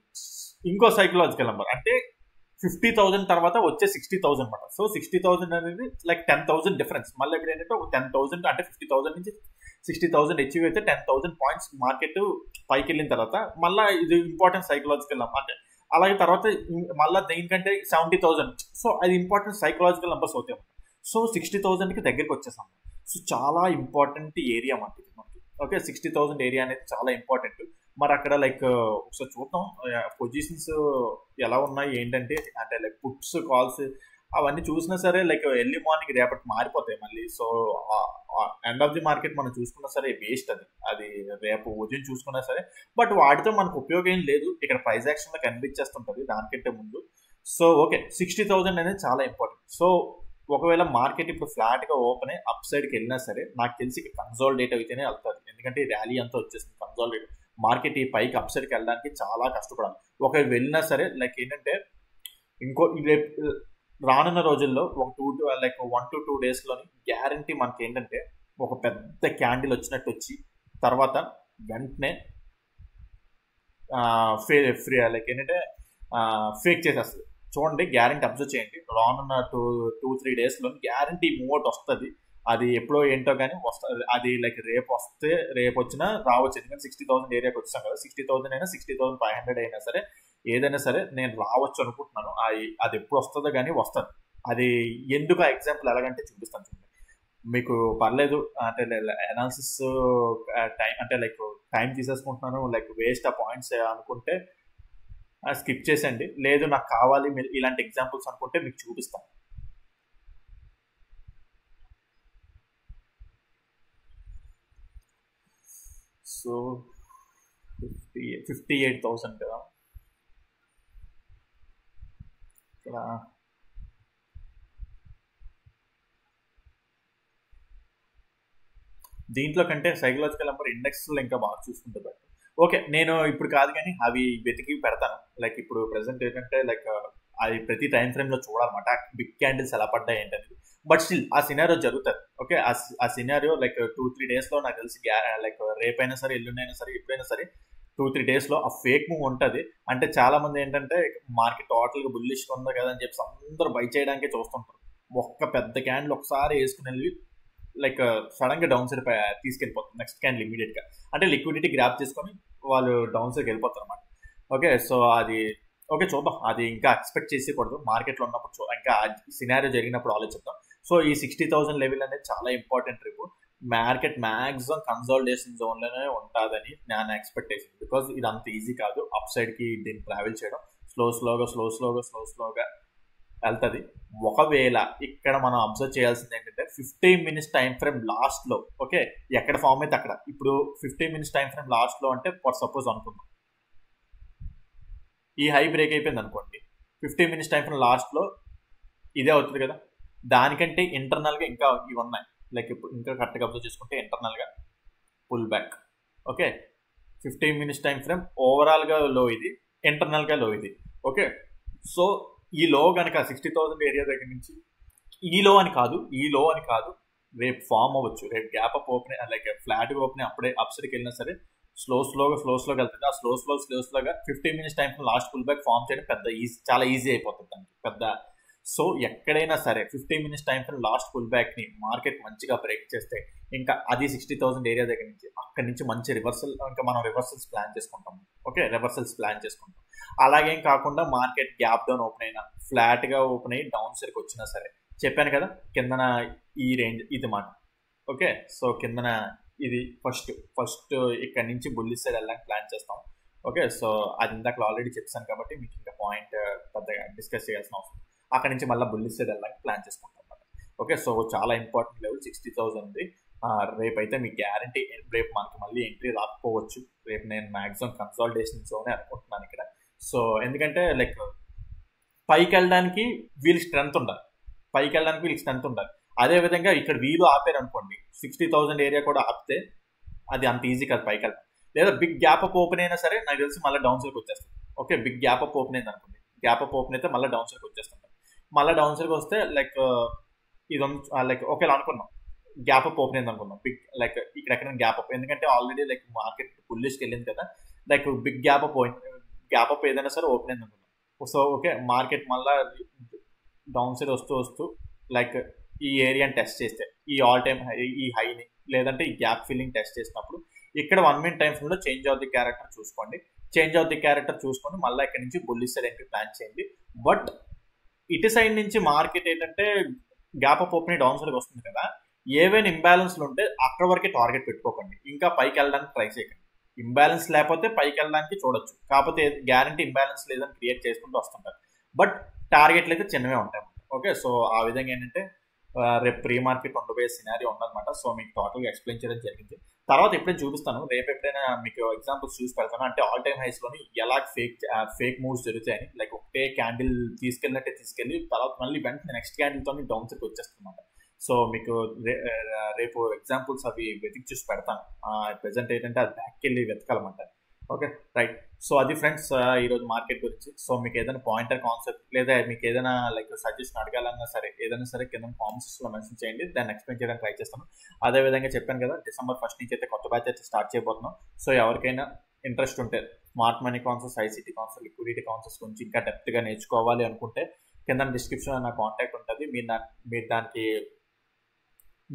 ఇంకో సైకలాజికల్ నెంబర్ అంటే 50,000 తర్వాత వచ్చే 60,000 అనమాట. సో 60,000 అనేది లైక్ 10,000 డిఫరెన్స్. మళ్ళీ ఇక్కడ ఏంటంటే ఒక 10,000 అంటే 50,000 నుంచి 60,000 అచీవ్ అయితే 10,000 పాయింట్స్ మార్కెట్ పైకి వెళ్ళిన తర్వాత మళ్ళీ ఇది ఇంపార్టెంట్ సైకలాజికల్ అంటే అలాగే తర్వాత మళ్ళీ దేనికంటే 70,000. సో అది ఇంపార్టెంట్ సైకలాజికల్ నెంబర్స్ అవుతాయి. సో 60,000కి దగ్గరికి వచ్చేసాము. సో చాలా ఇంపార్టెంట్ ఏరియా మనకి. ఓకే, 60,000 ఏరియా అనేది చాలా ఇంపార్టెంట్. మరి అక్కడ లైక్ ఒకసారి చూద్దాం పొజిషన్స్ ఎలా ఉన్నాయి ఏంటంటే, అంటే లైక్ పుట్స్ కాల్స్ అవన్నీ చూసినా సరే లైక్ ఎర్లీ మార్నింగ్ రేపటి మారిపోతాయి మళ్ళీ. So end of the market మనం చూసుకున్నా సరే వేస్ట్ అది రేపు ఉదయం చూసుకున్నా సరే. బట్ వాటితో మనకు ఉపయోగం ఏం లేదు. ఇక్కడ ప్రైస్ యాక్షన్ లో కనిపించేస్తుంటది దానికంటే ముందు. సో ఓకే, 60,000 అనేది చాలా ఇంపార్టెంట్. సో ఒకవేళ మార్కెట్ ఇప్పుడు ఫ్లాట్ గా ఓపెన్ అయ్యి అప్ సైడ్కి వెళ్ళినా సరే నాకు తెలిసి కన్సాలిడేట్ అయితేనే వెళ్తుంది. ఎందుకంటే ఈ ర్యాలీ అంతా వచ్చేసింది కన్సాలిడేట్. మార్కెట్ ఈ పైకి అప్ సైడ్కి వెళ్ళడానికి చాలా కష్టపడాలి. ఒకవేళ వెళ్ళినా సరే లైక్ ఏంటంటే ఇంకో రానున్న రోజుల్లో ఒక 1 to 2 days లోని గ్యారంటీ మనకి ఏంటంటే ఒక పెద్ద క్యాండిల్ వచ్చినట్టు వచ్చి తర్వాత వెంటనే లైక్ ఏంటంటే ఫేక్ చేసేస్తుంది. చూడండి, గ్యారంటీ అబ్జర్వ్ చేయండి. రానున్న 2-3 days లో గ్యారంటీ మూవ్అవుట్ వస్తుంది. అది ఎప్పుడో ఏంటో కానీ వస్తుంది. అది లైక్ రేపు వస్తే రేపు వచ్చినా రావచ్చు. ఎందుకంటే 60,000 ఏరియాకి వచ్చాం కదా. 60,000 అయినా 60,500 అయినా సరే ఏదైనా సరే నేను రావచ్చు అనుకుంటున్నాను. అది ఎప్పుడు వస్తుందో కానీ వస్తుంది. అది ఎందుకు ఎగ్జాంపుల్ ఎలాగంటే చూపిస్తాను చూడండి మీకు. పర్లేదు అంటే అనాలిసిస్ టైం అంటే లైక్ టైం తీసేసుకుంటున్నాను లైక్ వేస్ట్ ఆ పాయింట్స్ అనుకుంటే స్కిప్ చేసేయండి. లేదు నాకు కావాలి ఇలాంటి ఎగ్జాంపుల్స్ అనుకుంటే మీకు చూపిస్తాను. సో 58,000 కదా ఇక్కడ. దీంట్లో కంటే సైకలాజికల్ నెంబర్ ఇండెక్స్లో ఇంకా బాగా చూసుకుంటే బెటర్. ఓకే, నేను ఇప్పుడు కాదు కానీ అవి వెతికి పెడతాను. లైక్ ఇప్పుడు ప్రెసెంట్ ఏంటంటే లైక్ అది ప్రతి టైం ఫ్రేమ్ లో చూడాలన్నమాట బిగ్ క్యాండిల్స్ ఎలా పడ్డాయి ఏంటనేది. బట్ స్టిల్ ఆ సినారియో జరుగుతుంది. ఓకే, ఆ సినారియో లైక్ 2-3 days లో నాకు తెలిసి లైక్ రేపైనా సరే ఎల్లుండైనా సరే ఎప్పుడైనా సరే 2-3 days లో ఆ ఫేక్ మూవ్ ఉంటుంది. అంటే చాలా మంది ఏంటంటే మార్కెట్ టోటల్ గా బుల్లిష్ ఉంది కదా అని చెప్పి అందరూ బై చేయడానికే చూస్తుంటారు. ఒక్క పెద్ద క్యాండిల్ ఒకసారి వేసుకుని వెళ్ళి లైక్ సడన్ గా డౌన్ సైడ్ తీసుకెళ్ళిపోతుంది నెక్స్ట్ క్యాండిల్ ఇమీడియట్ గా. అంటే లిక్విడిటీ గ్రాప్ చేసుకొని వాళ్ళు డౌన్ సైడ్కి వెళ్ళిపోతారు అనమాట. ఓకే, సో అది ఓకే చూద్దాం. అది ఇంకా ఎక్స్పెక్ట్ చేసేకూడదు మార్కెట్లో ఉన్నప్పుడు. ఇంకా సినారియో జరిగినప్పుడు ఆలోచిద్దాం. సో ఈ 60,000 లెవెల్ అనేది చాలా ఇంపార్టెంట్. రేపు మార్కెట్ మ్యాక్సిమం కన్సాలిడేషన్ జోన్ లోనే ఉంటుందని నా ఎక్స్పెక్టేషన్. బికాజ్ ఇది అంత ఈజీ కాదు అప్ సైడ్ కి దీన్ని ట్రావెల్ చేయడం. స్లోగా వెళ్తుంది. ఒకవేళ ఇక్కడ మనం అబ్జర్వ్ చేయాల్సింది ఏంటంటే 15 minutes టైం ఫ్రేమ్ లాస్ట్ లో ఓకే ఎక్కడ ఫామ్ అయితే అక్కడ. ఇప్పుడు 15 minutes టైం ఫ్రేమ్ లాస్ట్ లో అంటే ఫర్ సపోజ్ అనుకుందాం ఈ హై బ్రేక్ అయిపోయింది అనుకోండి. 15 minutes టైం ఫ్రేమ్ లాస్ట్ లో ఇదే అవుతుంది కదా. దానికంటే ఇంటర్నల్ గా ఇంకా ఇవి ఉన్నాయి. లైక్ ఇప్పుడు ఇంకా కరెక్ట్గా అబ్జర్వ్ చేసుకుంటే ఇంటర్నల్ గా pull back. Okay, 15 minutes time frame overall గా లో ఇది, ఇంటర్నల్ గా లో ఇది. ఓకే, సో ఈ లో కనుక 60,000 ఏరియా దగ్గర నుంచి ఈ లో అని కాదు రేపు ఫామ్ అవ్వచ్చు. రేపు gap up open like flat open అప్పుడే అప్సైడ్కి వెళ్ళినా సరే స్లోగా వెళ్తుంది. ఆ స్లోగా 15 minutes time last pull back form చేయడం పెద్ద చాలా ఈజీ అయిపోతుంది దానికి పెద్ద. సో ఎక్కడైనా సరే 15 minutes time last pull back ని మార్కెట్ మంచిగా బ్రేక్ చేస్తే ఇంకా అది 60,000 ఏరియా దగ్గర నుంచి అక్కడి నుంచి మంచి రివర్సల్ ఇంకా మనం రివర్సల్స్ ప్లాన్ చేసుకుంటాం. ఓకే, అలాగేం కాకుండా మార్కెట్ గ్యాప్ డౌన్ ఓపెన్ అయినా ఫ్లాట్ గా ఓపెన్ అయ్యి డౌన్ సైడ్కి వచ్చినా సరే చెప్పాను కదా కిందన ఈ రేంజ్ ఇది మాట. ఓకే, సో కిందన ఇది ఫస్ట్ ఇక్కడ నుంచి బుల్లిష్ సైడ్ వెళ్ళడానికి ప్లాన్ చేస్తాం. ఓకే, సో అది ఇందాక ఆల్రెడీ చెప్పాను కాబట్టి మీకు ఇంకా పాయింట్ పెద్దగా డిస్కస్ చేయాల్సిన అవసరం. అక్కడ నుంచి మళ్ళీ బుల్లిష్ సైడ్ వెళ్ళడానికి ప్లాన్ చేసుకుంటాం అన్నమాట. ఓకే, సో చాలా ఇంపార్టెంట్ లెవెల్ 60,000. రేపు అయితే మీ గ్యారంటీ రేపు మనకి మళ్ళీ ఎంట్రీ రాకపోవచ్చు. రేపు నేను మాక్సిమం కన్సాలిడేషన్ జోనే అనుకుంటున్నాను ఇక్కడ. సో ఎందుకంటే లైక్ పైకి వెళ్ళడానికి వీళ్ళకి స్ట్రెంత్ ఉండాలి. అదే విధంగా ఇక్కడ వీళ్ళు ఆపారు అనుకోండి 60,000 ఏరియా కూడా ఆపితే అది అంత ఈజీ కాదు పైకి వెళ్ళడం. లేదా బిగ్ గ్యాప్ అప్ ఓపెన్ అయినా సరే నాకు తెలిసి మళ్ళీ డౌన్ సైడ్కి వచ్చేస్తుంది. Okay, big gap up open అయింది అనుకోండి, గ్యాప్ అప్ ఓపెన్ అయితే మళ్ళీ డౌన్ సైడ్కి వచ్చేస్తుంటాం. మళ్ళీ డౌన్ సైడ్కి వస్తే లైక్ ఇది లైక్ ఓకే అనుకున్నాం గ్యాప్ అప్ ఓపెన్ అయింది అనుకున్నాం బిగ్ లైక్ ఇక్కడ ఎక్కడైనా గ్యాప్ అప్. ఎందుకంటే ఆల్రెడీ లైక్ మార్కెట్ బుల్లిష్కి వెళ్ళింది కదా. లైక్ బిగ్ గ్యాప్ అప్ ఏదైనా సరే ఓపెన్ అయింది అనుకున్నాం. సో ఓకే, మార్కెట్ మళ్ళీ డౌన్ సైడ్ వస్తూ వస్తూ లైక్ ఈ ఏరియాని టెస్ట్ చేస్తే, ఈ ఆల్ టైమ్ హై, ఈ హైని లేదంటే ఈ గ్యాప్ ఫిల్లింగ్ టెస్ట్ చేసినప్పుడు ఇక్కడ 1 మినిట్ టైం ఫ్రేమ్లో చేంజ్ ఆఫ్ ది క్యారెక్టర్ చూసుకోండి. చేంజ్ ఆఫ్ ది క్యారెక్టర్ చూసుకొని మళ్ళీ ఇక్కడ నుంచి బుల్లిష్ సైడ్ ఎంట్రీ ప్లాన్ చేయండి. బట్ ఇటు సైడ్ నుంచి మార్కెట్ ఏంటంటే గ్యాప్ అప్ ఓపెన్ డౌన్ సైడ్కి వస్తుంది కదా, ఏవైనా ఇంబ్యాలెన్స్లు ఉంటే అక్కడ వరకే టార్గెట్ పెట్టుకోకండి, ఇంకా పైకి వెళ్ళడానికి ట్రై చేయకండి. ఇంబ్యాలెన్స్ లేకపోతే పైకి వెళ్ళడానికి చూడొచ్చు, కాకపోతే గ్యారంటీ ఇంబ్యాలెన్స్ లేదని క్రియేట్ చేసుకుంటూ వస్తుంటారు. బట్ టార్గెట్లు అయితే చిన్నవే ఉంటాయి. ఓకే, సో ఆ విధంగా ఏంటంటే రేపు ప్రీ మార్కెట్ ఉండబోయే సినారీ ఉన్నదన్నమాట. సో మీకు టోటల్గా ఎక్స్ప్లెయిన్ చేయడం జరిగింది. తర్వాత ఎప్పుడైనా చూపిస్తాను, రేపు ఎప్పుడైనా మీకు ఎగ్జాంపుల్స్ చూసి పెడతాను, అంటే ఆల్ టైమ్ హైస్లోని ఎలా ఫేక్ మూవ్స్ జరుగుతాయని. లైక్ ఒకటే క్యాండిల్ తీసుకెళ్ళినట్టే తీసుకెళ్ళి తర్వాత మళ్ళీ వెంటనే నెక్స్ట్ క్యాండిల్తో డౌన్ సైడ్ వచ్చేస్తుందన్నమాట. సో మీకు రేపు ఎగ్జాంపుల్స్ అవి వెతికి చూసి పెడతాను. ప్రెసెంట్ ఏంటంటే అది బ్యాక్కి వెళ్ళి వెతకాలన్నమాట. Okay right. సో అది ఫ్రెండ్స్ ఈరోజు మార్కెట్ గురించి. సో మీకు ఏదైనా పాయింటర్ కాన్సెప్ట్ లేదా మీకు ఏదైనా లైక్ సజెషన్ అడగాలన్నా సరే, ఏదైనా సరే కింద కామెంట్స్లో మెన్షన్ చేయండి, దాన్ని ఎక్స్ప్లెయిన్ చేయడానికి ట్రై చేస్తాను. అదేవిధంగా చెప్పాను కదా, December 1 నుంచి అయితే కొత్త బ్యాచ్ అయితే స్టార్ట్ చేయబోతున్నాం. సో ఎవరికైనా ఇంట్రెస్ట్ ఉంటే smart money concepts, ICT concept, liquidity concepts గురించి ఇంకా డెప్త్గా నేర్చుకోవాలి అనుకుంటే కింద డిస్క్రిప్షన్లో నా కాంటాక్ట్ ఉంటుంది. మీరు దానికి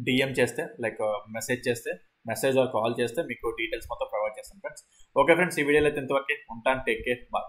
డిఎం చేస్తే, లైక్ మెసేజ్ ఆర్ కాల్ చేస్తే మీకు డీటెయిల్స్ మొత్తం ప్రొవైడ్ చేస్తాను ఫ్రెండ్స్. ఓకే ఫ్రెండ్స్, ఈ వీడియోలో అయితే ఇంతవరకు ఉంటాను. Take care, bye.